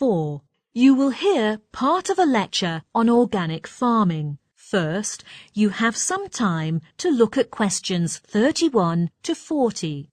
4. You will hear part of a lecture on organic farming. First, you have some time to look at questions 31 to 40.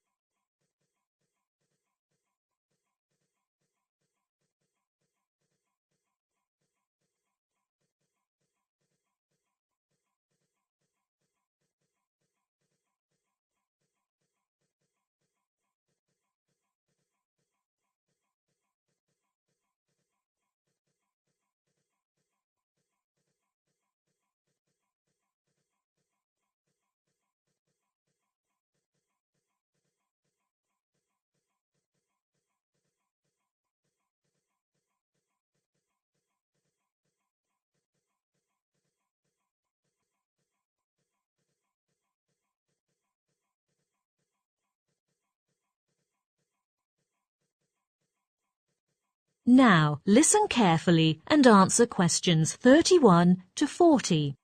Now, listen carefully and answer questions 31 to 40.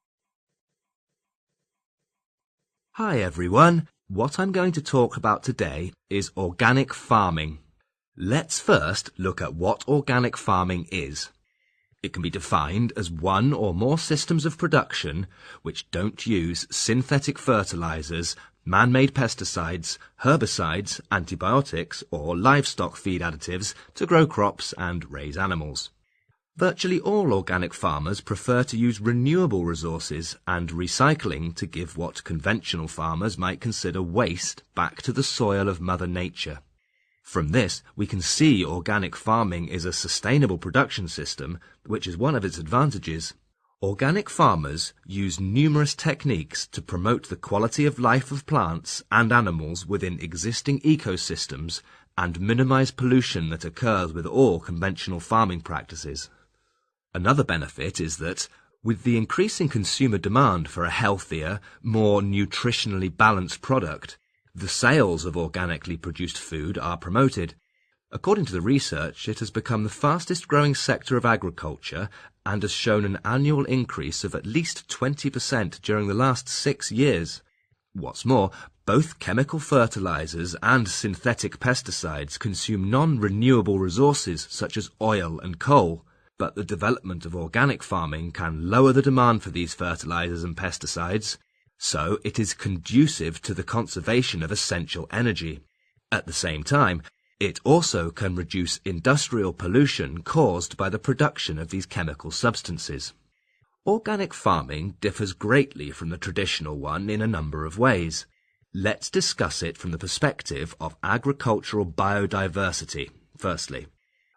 Hi everyone, what I'm going to talk about today is organic farming. Let's first look at what organic farming is. It can be defined as one or more systems of production which don't use synthetic fertilizers, man-made pesticides, herbicides, antibiotics or livestock feed additives to grow crops and raise animals. Virtually all organic farmers prefer to use renewable resources and recycling to give what conventional farmers might consider waste back to the soil of Mother Nature. From this, we can see organic farming is a sustainable production system, which is one of its advantages. Organic farmers use numerous techniques to promote the quality of life of plants and animals within existing ecosystems and minimize pollution that occurs with all conventional farming practices. Another benefit is that, with the increasing consumer demand for a healthier, more nutritionally balanced product, the sales of organically produced food are promoted. According to the research, it has become the fastest growing sector of agriculture and has shown an annual increase of at least 20% during the last 6 years. What's more, both chemical fertilizers and synthetic pesticides consume non-renewable resources such as oil and coal, but the development of organic farming can lower the demand for these fertilizers and pesticides, so it is conducive to the conservation of essential energy. At the same time, it also can reduce industrial pollution caused by the production of these chemical substances. Organic farming differs greatly from the traditional one in a number of ways. Let's discuss it from the perspective of agricultural biodiversity, firstly.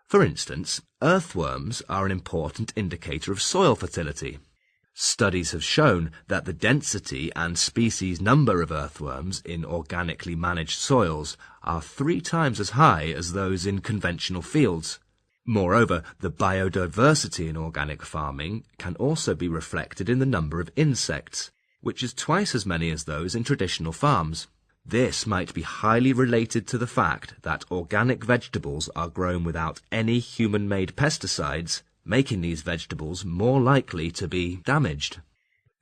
For instance, earthworms are an important indicator of soil fertility. Studies have shown that the density and species number of earthworms in organically managed soils are 3 times as high as those in conventional fields. Moreover, the biodiversity in organic farming can also be reflected in the number of insects, which is twice as many as those in traditional farms. This might be highly related to the fact that organic vegetables are grown without any human-made pesticides, making these vegetables more likely to be damaged.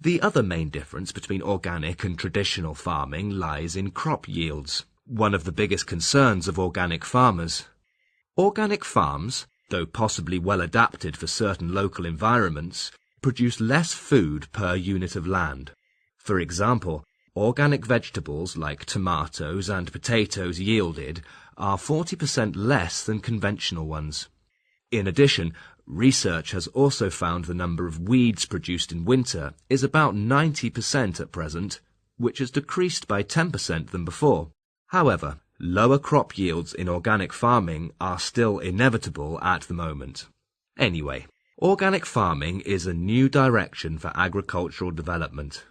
The other main difference between organic and traditional farming lies in crop yields, one of the biggest concerns of organic farmers. Organic farms, though possibly well adapted for certain local environments, produce less food per unit of land. For example, organic vegetables like tomatoes and potatoes yielded are 40% less than conventional ones. In addition, research has also found the number of weeds produced in winter is about 90% at present, which has decreased by 10% than before. However, lower crop yields in organic farming are still inevitable at the moment. Anyway, organic farming is a new direction for agricultural development.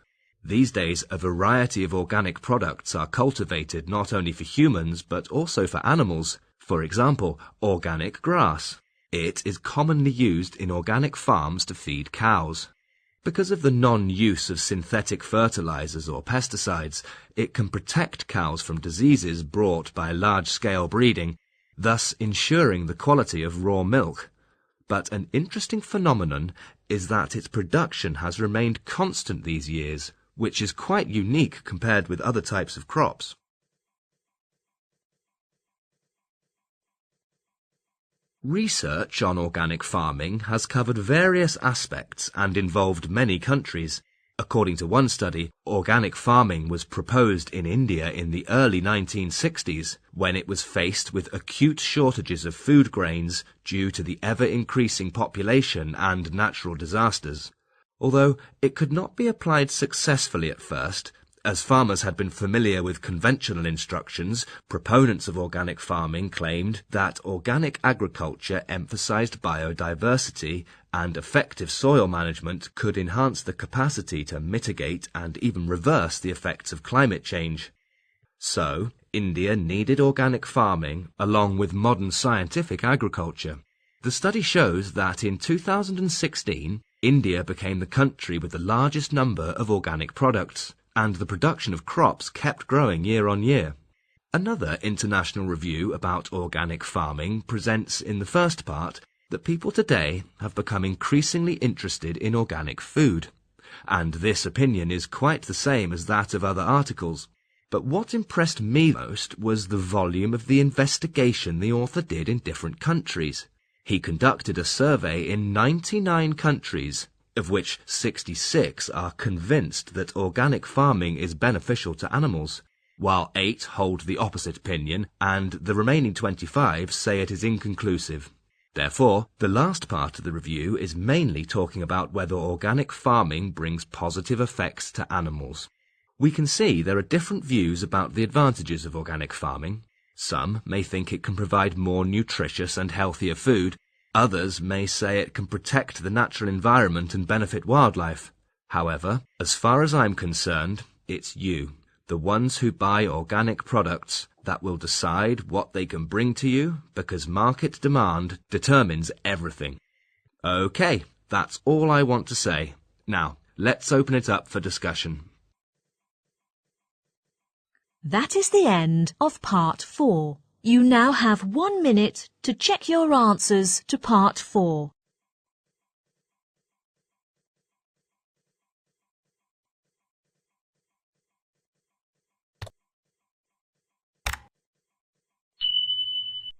These days, a variety of organic products are cultivated not only for humans but also for animals. For example, organic grass. It is commonly used in organic farms to feed cows. Because of the non-use of synthetic fertilizers or pesticides, it can protect cows from diseases brought by large-scale breeding, thus ensuring the quality of raw milk. But an interesting phenomenon is that its production has remained constant these years, which is quite unique compared with other types of crops. Research on organic farming has covered various aspects and involved many countries. According to one study, organic farming was proposed in India in the early 1960s, when it was faced with acute shortages of food grains due to the ever-increasing population and natural disasters. Although it could not be applied successfully at first, as farmers had been familiar with conventional instructions, proponents of organic farming claimed that organic agriculture emphasized biodiversity and effective soil management could enhance the capacity to mitigate and even reverse the effects of climate change. So, India needed organic farming along with modern scientific agriculture. The study shows that in 2016, India became the country with the largest number of organic products, and the production of crops kept growing year on year. Another international review about organic farming presents in the first part that people today have become increasingly interested in organic food, and this opinion is quite the same as that of other articles. But what impressed me most was the volume of the investigation the author did in different countries. He conducted a survey in 99 countries, of which 66 are convinced that organic farming is beneficial to animals, while 8 hold the opposite opinion, and the remaining 25 say it is inconclusive. Therefore, the last part of the review is mainly talking about whether organic farming brings positive effects to animals. We can see there are different views about the advantages of organic farming. Some may think it can provide more nutritious and healthier food. Others may say it can protect the natural environment and benefit wildlife. However, as far as I'm concerned, it's you, the ones who buy organic products, that will decide what they can bring to you, because market demand determines everything. Okay, that's all I want to say. Now, let's open it up for discussion. That is the end of Part 4. You now have 1 minute to check your answers to Part 4.